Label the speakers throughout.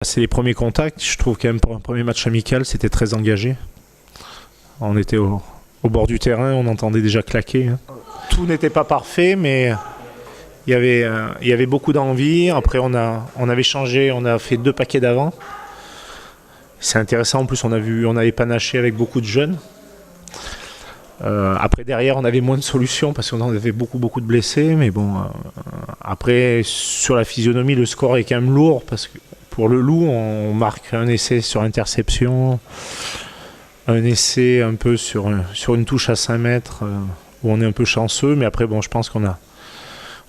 Speaker 1: C'est les premiers contacts. Je trouve quand même pour un premier match amical, c'était très engagé. On était au bord du terrain, on entendait déjà claquer. Tout n'était pas parfait, mais il y avait beaucoup d'envie. Après, on avait changé, on a fait 2 paquets d'avant. C'est intéressant, en plus on avait panaché avec beaucoup de jeunes. Après, derrière, on avait moins de solutions parce qu'on avait beaucoup de blessés. Mais bon, après, sur la physionomie, le score est quand même lourd parce que pour le Loup, on marque un essai sur interception, un essai un peu sur une touche à 5 mètres où on est un peu chanceux. Mais après, bon, je pense qu'on a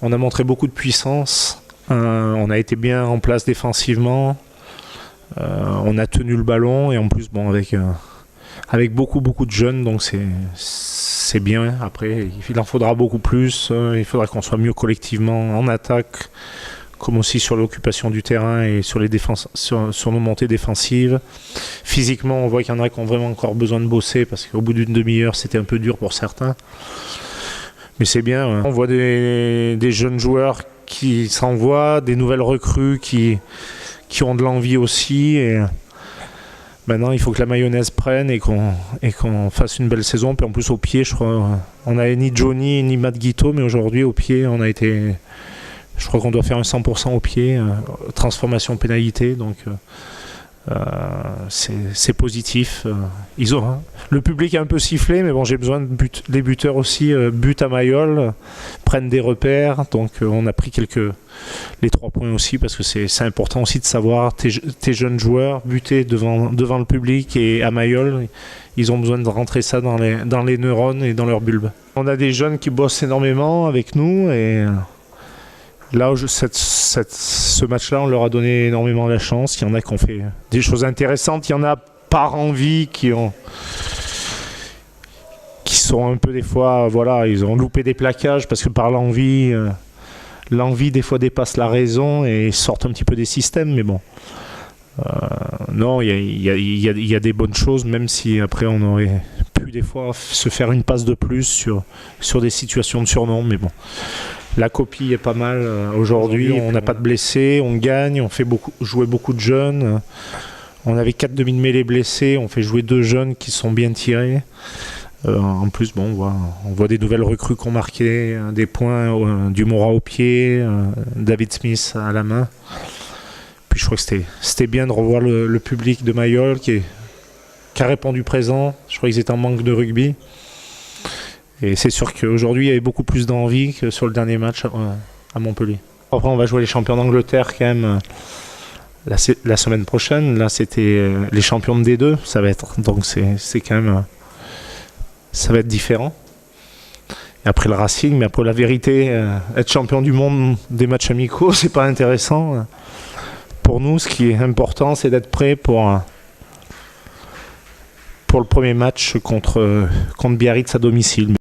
Speaker 1: montré beaucoup de puissance. On a été bien en place défensivement. On a tenu le ballon et en plus, bon, avec beaucoup de jeunes, donc c'est bien. Après, il en faudra beaucoup plus. Il faudra qu'on soit mieux collectivement en attaque, comme aussi sur l'occupation du terrain et sur sur nos montées défensives. Physiquement, on voit qu'il y en a qui ont vraiment encore besoin de bosser parce qu'au bout d'une demi-heure, c'était un peu dur pour certains. Mais c'est bien. On voit des jeunes joueurs qui s'envoient, des nouvelles recrues qui ont de l'envie aussi. Et maintenant, il faut que la mayonnaise prenne et qu'on fasse une belle saison. Puis en plus, au pied, je crois, on n'avait ni Johnny ni Matt Guito, mais aujourd'hui, au pied, on a été... Je crois qu'on doit faire un 100% au pied, transformation pénalité, donc c'est positif. Le public a un peu sifflé, mais bon, j'ai besoin des buteurs aussi, butent à Mayol, prennent des repères, donc on a pris les 3 points aussi, parce que c'est important aussi de savoir tes jeunes joueurs buter devant le public, et à Mayol, ils ont besoin de rentrer ça dans les neurones et dans leur bulbe. On a des jeunes qui bossent énormément avec nous, et... Là, ce match-là, on leur a donné énormément la chance. Il y en a qui ont fait des choses intéressantes. Il y en a par envie qui sont un peu des fois, voilà, ils ont loupé des plaquages parce que par l'envie des fois dépasse la raison et sortent un petit peu des systèmes. Mais bon, non, il y a des bonnes choses, même si après on aurait pu des fois se faire une passe de plus sur des situations de surnombre. Mais bon. La copie est pas mal aujourd'hui, on n'a pas de blessés, on gagne, on fait jouer beaucoup de jeunes. On avait 4 demi de mêlée blessés, on fait jouer 2 jeunes qui sont bien tirés. En plus, bon, on voit des nouvelles recrues qui ont marqué des points, du Mora au pied, David Smith à la main. Puis je crois que c'était bien de revoir le public de Mayol qui a répondu présent. Je crois qu'ils étaient en manque de rugby. Et c'est sûr qu'aujourd'hui, il y avait beaucoup plus d'envie que sur le dernier match à Montpellier. Après, on va jouer les champions d'Angleterre quand même la semaine prochaine. Là, c'était les champions de D2. Ça va être, donc c'est quand même... ça va être différent. Et après le Racing, mais après la vérité, être champion du monde des matchs amicaux, c'est pas intéressant. Pour nous, ce qui est important, c'est d'être prêt pour le premier match contre Biarritz à domicile.